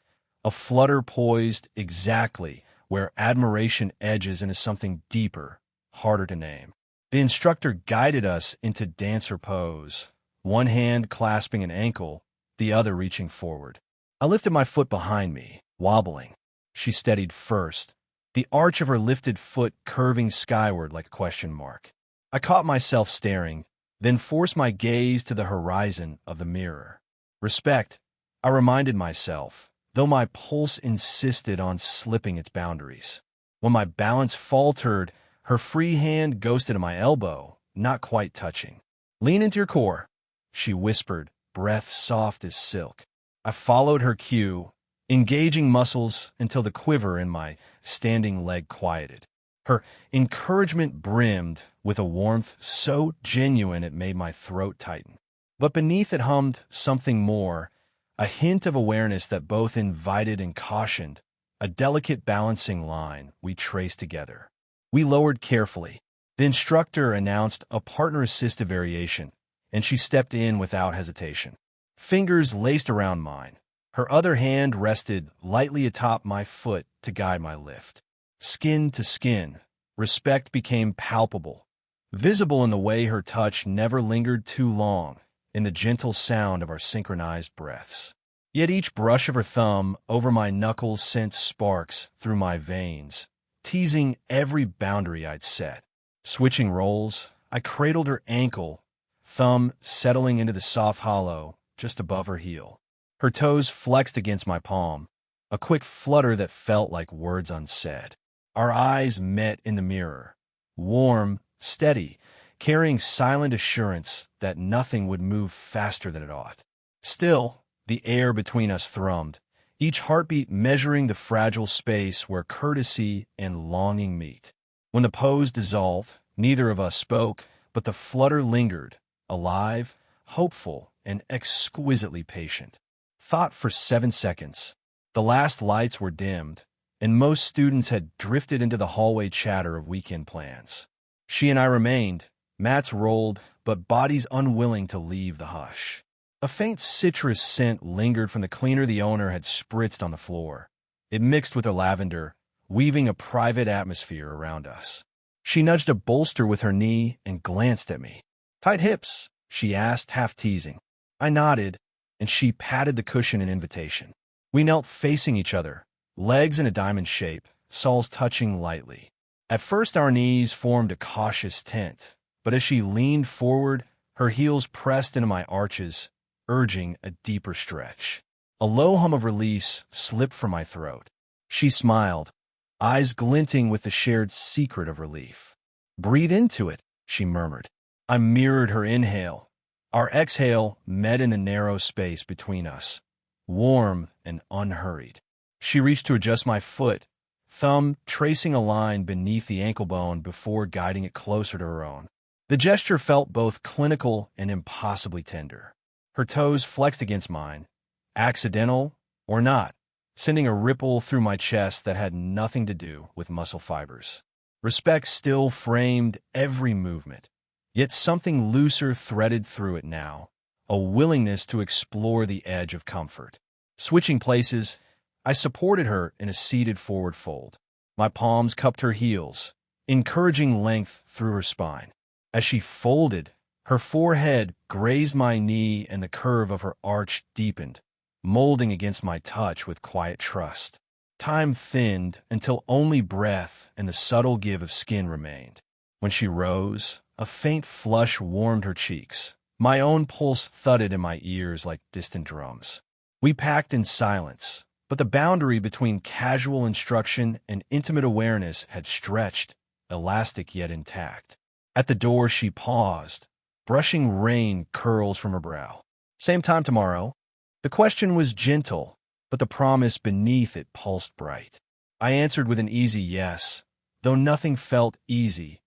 a flutter poised exactly where admiration edges into something deeper, harder to name. The instructor guided us into dancer pose, one hand clasping an ankle, the other reaching forward. I lifted my foot behind me, wobbling. She steadied first, the arch of her lifted foot curving skyward like a question mark. I caught myself staring, then forced my gaze to the horizon of the mirror. Respect, I reminded myself, though my pulse insisted on slipping its boundaries. When my balance faltered, her free hand ghosted at my elbow, not quite touching. "Lean into your core," she whispered, breath soft as silk. I followed her cue, engaging muscles until the quiver in my standing leg quieted. Her encouragement brimmed with a warmth so genuine it made my throat tighten. But beneath it hummed something more, a hint of awareness that both invited and cautioned, a delicate balancing line we traced together. We lowered carefully. The instructor announced a partner-assisted variation, and she stepped in without hesitation. Fingers laced around mine. Her other hand rested lightly atop my foot to guide my lift. Skin to skin, respect became palpable, visible in the way her touch never lingered too long, in the gentle sound of our synchronized breaths. Yet each brush of her thumb over my knuckles sent sparks through my veins, teasing every boundary I'd set. Switching roles, I cradled her ankle, thumb settling into the soft hollow just above her heel. Her toes flexed against my palm, a quick flutter that felt like words unsaid. Our eyes met in the mirror, warm, steady, carrying silent assurance that nothing would move faster than it ought. Still, the air between us thrummed, each heartbeat measuring the fragile space where courtesy and longing meet. When the pose dissolved, neither of us spoke, but the flutter lingered, alive, hopeful, and exquisitely patient. Thought for 7 seconds. The last lights were dimmed, and most students had drifted into the hallway chatter of weekend plans. She and I remained, mats rolled, but bodies unwilling to leave the hush. A faint citrus scent lingered from the cleaner the owner had spritzed on the floor. It mixed with the lavender, weaving a private atmosphere around us. She nudged a bolster with her knee and glanced at me. "Tight hips?" she asked, half teasing. I nodded, and she patted the cushion in invitation. We knelt facing each other, legs in a diamond shape, soles touching lightly. At first our knees formed a cautious tent, but as she leaned forward, her heels pressed into my arches, urging a deeper stretch. A low hum of release slipped from my throat. She smiled, eyes glinting with the shared secret of relief. "Breathe into it," she murmured. I mirrored her inhale. Our exhale met in the narrow space between us, warm and unhurried. She reached to adjust my foot, thumb tracing a line beneath the ankle bone before guiding it closer to her own. The gesture felt both clinical and impossibly tender. Her toes flexed against mine, accidental or not, sending a ripple through my chest that had nothing to do with muscle fibers. Respect still framed every movement, yet something looser threaded through it now, a willingness to explore the edge of comfort. Switching places, I supported her in a seated forward fold. My palms cupped her heels, encouraging length through her spine. As she folded, her forehead grazed my knee and the curve of her arch deepened, molding against my touch with quiet trust. Time thinned until only breath and the subtle give of skin remained. When she rose, a faint flush warmed her cheeks. My own pulse thudded in my ears like distant drums. We packed in silence, but the boundary between casual instruction and intimate awareness had stretched, elastic yet intact. At the door she paused, brushing rain curls from her brow. "Same time tomorrow?" The question was gentle, but the promise beneath it pulsed bright. I answered with an easy yes, though nothing felt easy,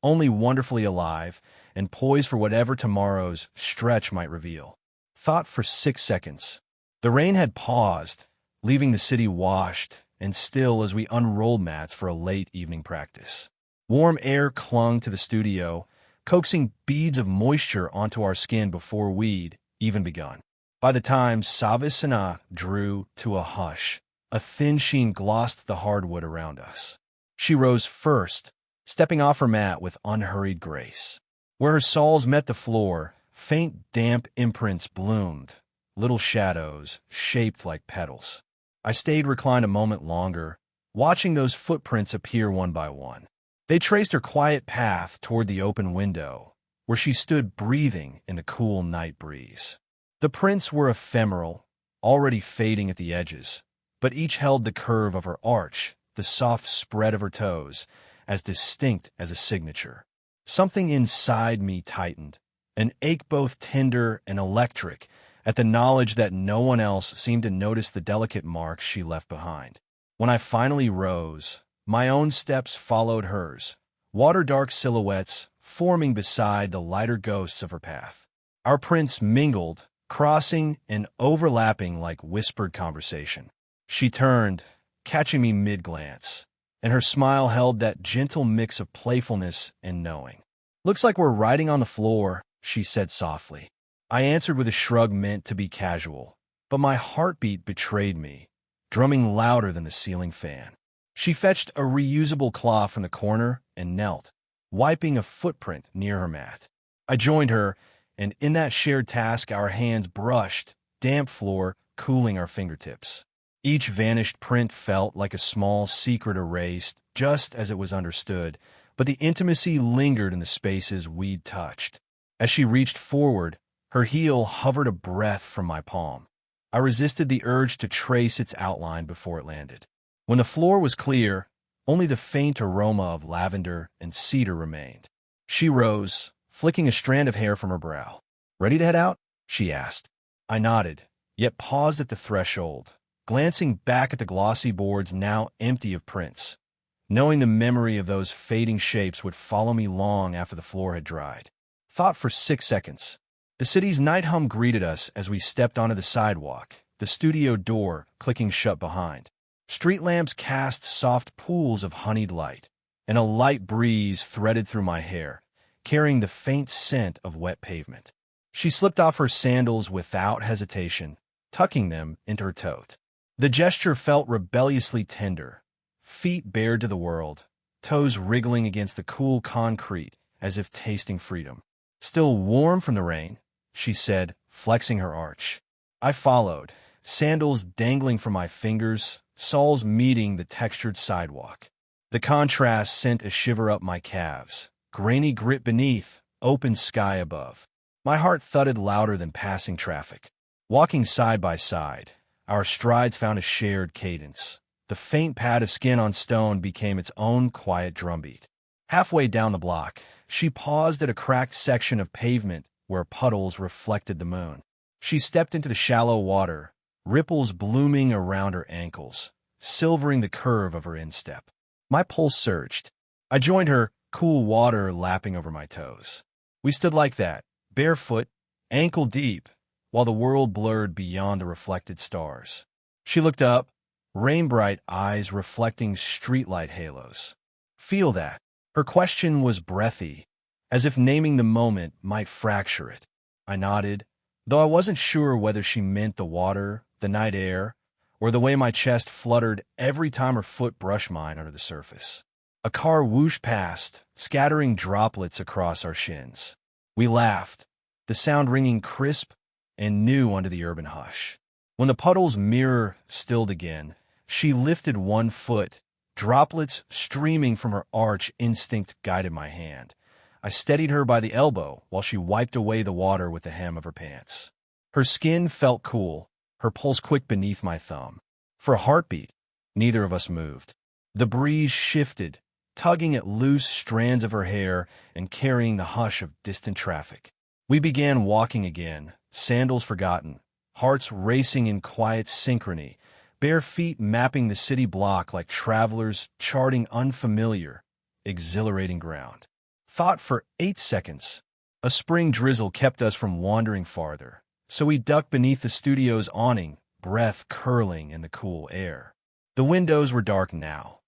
only wonderfully alive and poised for whatever tomorrow's stretch might reveal. Thought for 6 seconds. The rain had paused, leaving the city washed and still as we unrolled mats for a late evening practice. Warm air clung to the studio, coaxing beads of moisture onto our skin before we'd even begun. By the time Savasana drew to a hush, a thin sheen glossed the hardwood around us. She rose first, stepping off her mat with unhurried grace. Where her soles met the floor, faint damp imprints bloomed, little shadows shaped like petals. I stayed reclined a moment longer, watching those footprints appear one by one. They traced her quiet path toward the open window, where she stood breathing in the cool night breeze. The prints were ephemeral, already fading at the edges, but each held the curve of her arch, the soft spread of her toes, as distinct as a signature. Something inside me tightened, an ache both tender and electric at the knowledge that no one else seemed to notice the delicate marks she left behind. When I finally rose, my own steps followed hers, water-dark silhouettes forming beside the lighter ghosts of her path. Our prints mingled, crossing and overlapping like whispered conversation. She turned, catching me mid-glance, and her smile held that gentle mix of playfulness and knowing. "Looks like we're riding on the floor," she said softly. I answered with a shrug meant to be casual, but my heartbeat betrayed me, drumming louder than the ceiling fan. She fetched a reusable cloth from the corner and knelt, wiping a footprint near her mat. I joined her, and in that shared task our hands brushed, damp floor cooling our fingertips. Each vanished print felt like a small secret erased, just as it was understood, but the intimacy lingered in the spaces we'd touched. As she reached forward, her heel hovered a breath from my palm. I resisted the urge to trace its outline before it landed. When the floor was clear, only the faint aroma of lavender and cedar remained. She rose, flicking a strand of hair from her brow. "Ready to head out?" she asked. I nodded, yet paused at the threshold, glancing back at the glossy boards now empty of prints, knowing the memory of those fading shapes would follow me long after the floor had dried. Thought for 6 seconds. The city's night hum greeted us as we stepped onto the sidewalk, the studio door clicking shut behind. Street lamps cast soft pools of honeyed light, and a light breeze threaded through my hair, carrying the faint scent of wet pavement. She slipped off her sandals without hesitation, tucking them into her tote. The gesture felt rebelliously tender, feet bared to the world, toes wriggling against the cool concrete as if tasting freedom. "Still warm from the rain," she said, flexing her arch. I followed, sandals dangling from my fingers, soles meeting the textured sidewalk. The contrast sent a shiver up my calves, grainy grit beneath, open sky above. My heart thudded louder than passing traffic. Walking side by side, our strides found a shared cadence. The faint pad of skin on stone became its own quiet drumbeat. Halfway down the block, she paused at a cracked section of pavement where puddles reflected the moon. She stepped into the shallow water, ripples blooming around her ankles, silvering the curve of her instep. My pulse surged. I joined her, cool water lapping over my toes. We stood like that, barefoot, ankle deep, while the world blurred beyond the reflected stars. She looked up, rain-bright eyes reflecting streetlight halos. "Feel that?" Her question was breathy, as if naming the moment might fracture it. I nodded, though I wasn't sure whether she meant the water, the night air, or the way my chest fluttered every time her foot brushed mine under the surface. A car whooshed past, scattering droplets across our shins. We laughed, the sound ringing crisp and new under the urban hush. When the puddle's mirror stilled again, she lifted one foot, droplets streaming from her arch. Instinct guided my hand. I steadied her by the elbow while she wiped away the water with the hem of her pants. Her skin felt cool, her pulse quick beneath my thumb. For a heartbeat, neither of us moved. The breeze shifted, tugging at loose strands of her hair and carrying the hush of distant traffic. We began walking again, sandals forgotten, hearts racing in quiet synchrony, bare feet mapping the city block like travelers charting unfamiliar, exhilarating ground. Thought for 8 seconds. A spring drizzle kept us from wandering farther, so we ducked beneath the studio's awning, breath curling in the cool air. The windows were dark now.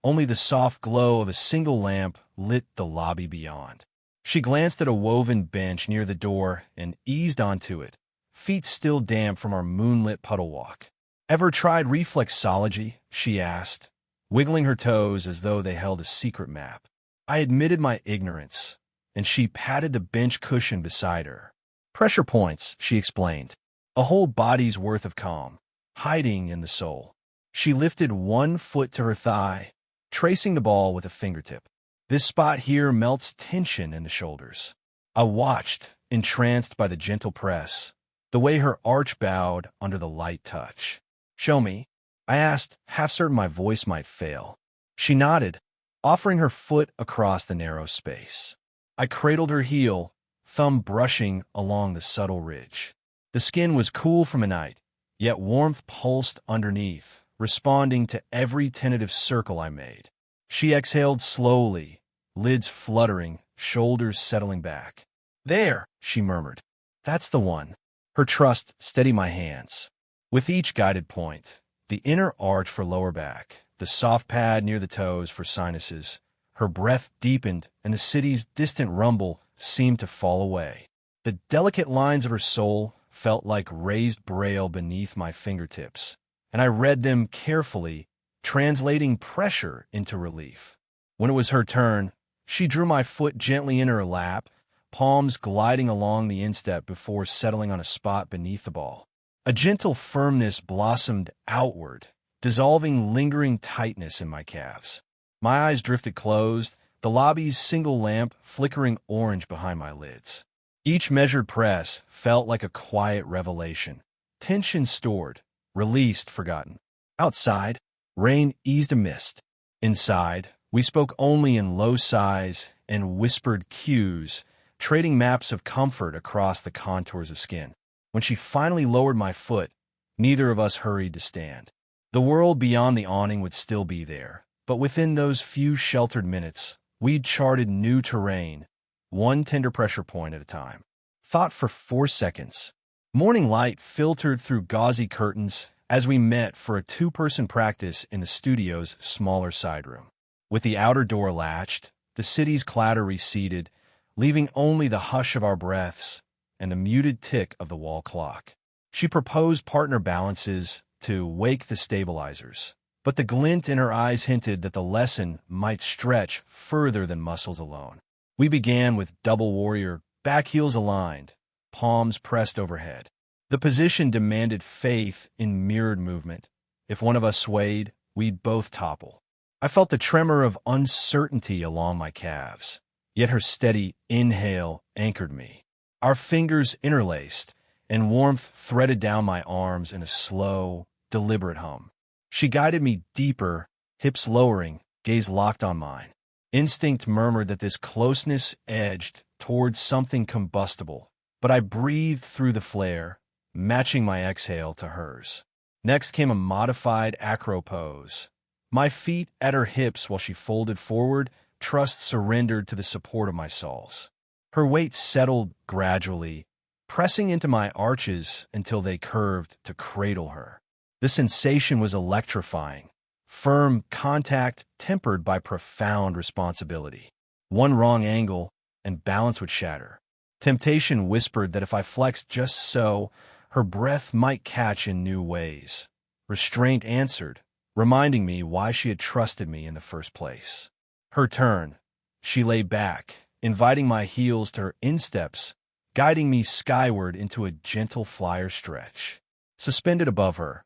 Only the soft glow of a single lamp lit the lobby beyond. She glanced at a woven bench near the door and eased onto it, feet still damp from our moonlit puddle walk. "Ever tried reflexology?" she asked, wiggling her toes as though they held a secret map. I admitted my ignorance, and she patted the bench cushion beside her. "Pressure points," she explained. "A whole body's worth of calm, hiding in the soul." She lifted one foot to her thigh, tracing the ball with a fingertip. "This spot here melts tension in the shoulders." I watched, entranced by the gentle press, the way her arch bowed under the light touch. "Show me," I asked, half certain my voice might fail. She nodded, offering her foot across the narrow space. I I cradled her heel, thumb brushing along the subtle ridge. The skin was cool from a night, yet warmth pulsed underneath, responding to every tentative circle I made. She exhaled slowly, lids fluttering, shoulders settling back. "There," she murmured. "That's the one." Her trust steadied my hands. With each guided point, the inner arch for lower back, the soft pad near the toes for sinuses, her breath deepened and the city's distant rumble seemed to fall away. The delicate lines of her soul felt like raised braille beneath my fingertips, and I read them carefully, translating pressure into relief. When it was her turn, she drew my foot gently in her lap, palms gliding along the instep before settling on a spot beneath the ball. A gentle firmness blossomed outward, dissolving lingering tightness in my calves. My eyes drifted closed, the lobby's single lamp flickering orange behind my lids. Each measured press felt like a quiet revelation. Tension stored, released, forgotten. Outside, rain eased a mist. Inside, we spoke only in low sighs and whispered cues, trading maps of comfort across the contours of skin. When she finally lowered my foot, neither of us hurried to stand. The world beyond the awning would still be there, but within those few sheltered minutes, we'd charted new terrain, one tender pressure point at a time. Thought for 4 seconds. Morning light filtered through gauzy curtains as we met for a two-person practice in the studio's smaller side room. With the outer door latched, the city's clatter receded, leaving only the hush of our breaths and the muted tick of the wall clock. She proposed partner balances to wake the stabilizers, but the glint in her eyes hinted that the lesson might stretch further than muscles alone. We began with double warrior, back heels aligned, palms pressed overhead. The position demanded faith in mirrored movement. If one of us swayed, we'd both topple. I felt the tremor of uncertainty along my calves, yet her steady inhale anchored me. Our fingers interlaced, and warmth threaded down my arms in a slow, deliberate hum. She guided me deeper, hips lowering, gaze locked on mine. Instinct murmured that this closeness edged towards something combustible, but I breathed through the flare, matching my exhale to hers. Next came a modified acro pose. My feet at her hips while she folded forward, trust surrendered to the support of my soles. Her weight settled gradually, pressing into my arches until they curved to cradle her. The sensation was electrifying, firm contact tempered by profound responsibility. One wrong angle, and balance would shatter. Temptation whispered that if I flexed just so, her breath might catch in new ways. Restraint answered, reminding me why she had trusted me in the first place. Her turn. She lay back, inviting my heels to her insteps, guiding me skyward into a gentle flyer stretch. Suspended above her,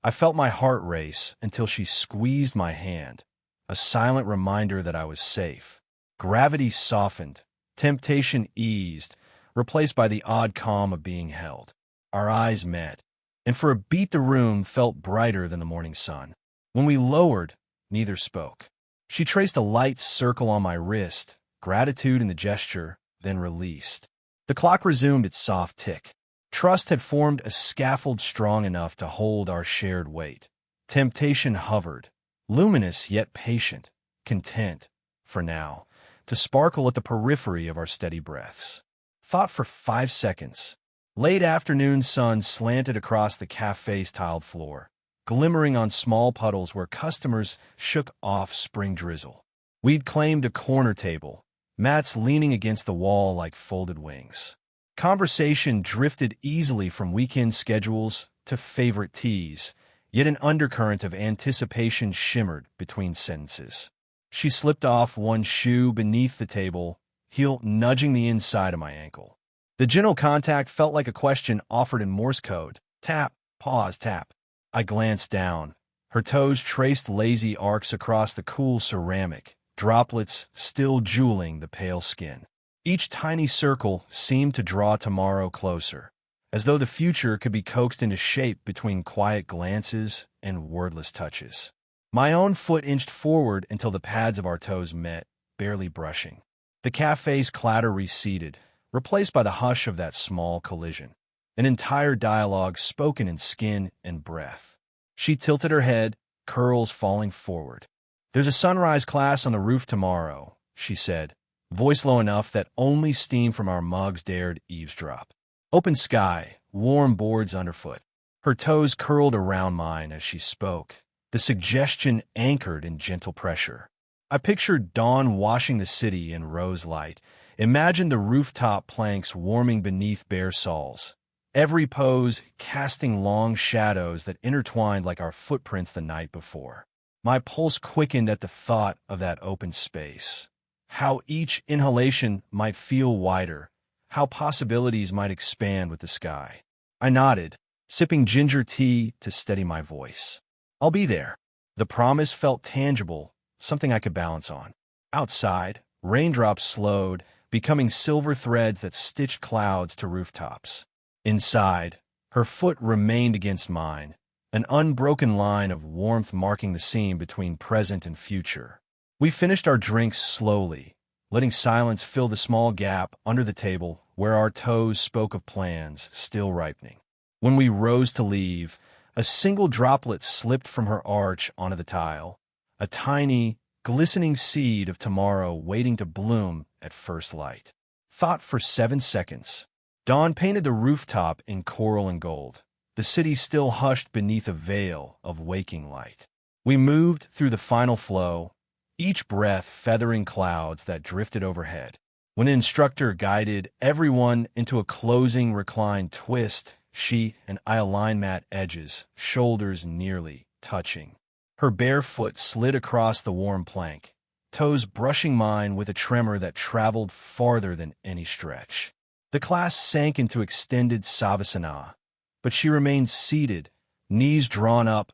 I felt my heart race until she squeezed my hand, a silent reminder that I was safe. Gravity softened, temptation eased, replaced by the odd calm of being held. Our eyes met, and for a beat the room felt brighter than the morning sun. When we lowered, neither spoke. She traced a light circle on my wrist, gratitude in the gesture, then released. The clock resumed its soft tick. Trust had formed a scaffold strong enough to hold our shared weight. Temptation hovered, luminous yet patient, content, for now, to sparkle at the periphery of our steady breaths. Thought for 5 seconds. Late afternoon sun slanted across the cafe's tiled floor, glimmering on small puddles where customers shook off spring drizzle. We'd claimed a corner table, mats leaning against the wall like folded wings. Conversation drifted easily from weekend schedules to favorite teas, yet an undercurrent of anticipation shimmered between sentences. She slipped off one shoe beneath the table, heel nudging the inside of my ankle. The gentle contact felt like a question offered in Morse code. Tap, pause, tap. I glanced down. Her toes traced lazy arcs across the cool ceramic, droplets still jeweling the pale skin. Each tiny circle seemed to draw tomorrow closer, as though the future could be coaxed into shape between quiet glances and wordless touches. My own foot inched forward until the pads of our toes met, barely brushing. The cafe's clatter receded, replaced by the hush of that small collision. An entire dialogue spoken in skin and breath. She tilted her head, curls falling forward. "There's a sunrise class on the roof tomorrow," she said, voice low enough that only steam from our mugs dared eavesdrop. Open sky, warm boards underfoot. Her toes curled around mine as she spoke, the suggestion anchored in gentle pressure. I pictured dawn washing the city in rose light, imagined the rooftop planks warming beneath bare soles, every pose casting long shadows that intertwined like our footprints the night before. My pulse quickened at the thought of that open space. How each inhalation might feel wider, how possibilities might expand with the sky. I nodded, sipping ginger tea to steady my voice. "I'll be there." The promise felt tangible, something I could balance on. Outside, raindrops slowed, becoming silver threads that stitched clouds to rooftops. Inside, her foot remained against mine, an unbroken line of warmth marking the seam between present and future. We finished our drinks slowly, letting silence fill the small gap under the table where our toes spoke of plans still ripening. When we rose to leave, a single droplet slipped from her arch onto the tile, a tiny, glistening seed of tomorrow waiting to bloom at first light. Thought for 7 seconds. Dawn painted the rooftop in coral and gold, the city still hushed beneath a veil of waking light. We moved through the final flow, each breath feathering clouds that drifted overhead. When the instructor guided everyone into a closing reclined twist, she and I aligned mat edges, shoulders nearly touching. Her bare foot slid across the warm plank, toes brushing mine with a tremor that traveled farther than any stretch. The class sank into extended savasana, but she remained seated, knees drawn up,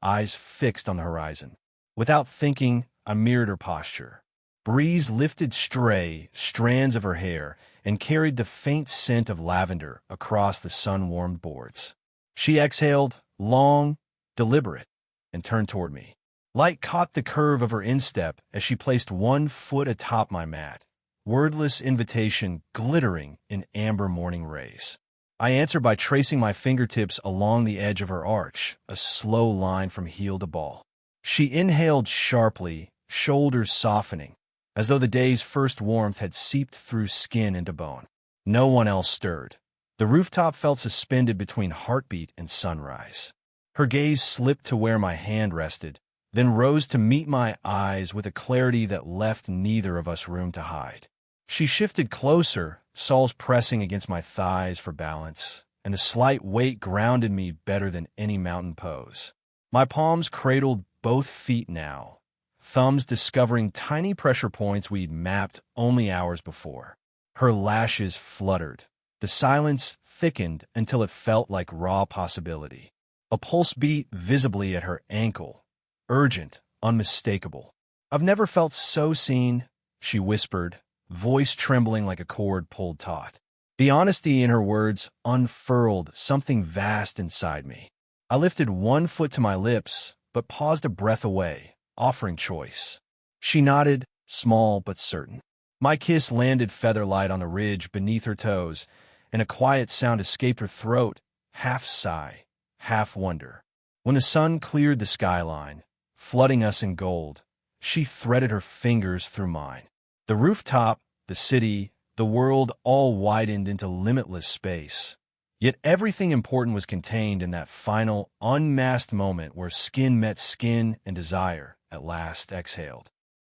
eyes fixed on the horizon. Without thinking, I mirrored her posture. Breeze lifted stray strands of her hair and carried the faint scent of lavender across the sun-warmed boards. She exhaled, long, deliberate, and turned toward me. Light caught the curve of her instep as she placed one foot atop my mat, wordless invitation glittering in amber morning rays. I answered by tracing my fingertips along the edge of her arch, a slow line from heel to ball. She inhaled sharply, shoulders softening, as though the day's first warmth had seeped through skin into bone. No one else stirred. The rooftop felt suspended between heartbeat and sunrise. Her gaze slipped to where my hand rested, then rose to meet my eyes with a clarity that left neither of us room to hide. She shifted closer, soles pressing against my thighs for balance, and the slight weight grounded me better than any mountain pose. My palms cradled both feet now, thumbs discovering tiny pressure points we'd mapped only hours before. Her lashes fluttered. The silence thickened until it felt like raw possibility. A pulse beat visibly at her ankle, urgent, unmistakable. "I've never felt so seen," she whispered, voice trembling like a cord pulled taut. The honesty in her words unfurled something vast inside me. I lifted one foot to my lips, but paused a breath away, offering choice. She nodded, small but certain. My kiss landed feather light on the ridge beneath her toes, and a quiet sound escaped her throat, half sigh, half wonder. When the sun cleared the skyline, flooding us in gold, she threaded her fingers through mine. The rooftop, the city, the world all widened into limitless space. Yet everything important was contained in that final, unmasked moment where skin met skin and desire at last exhaled.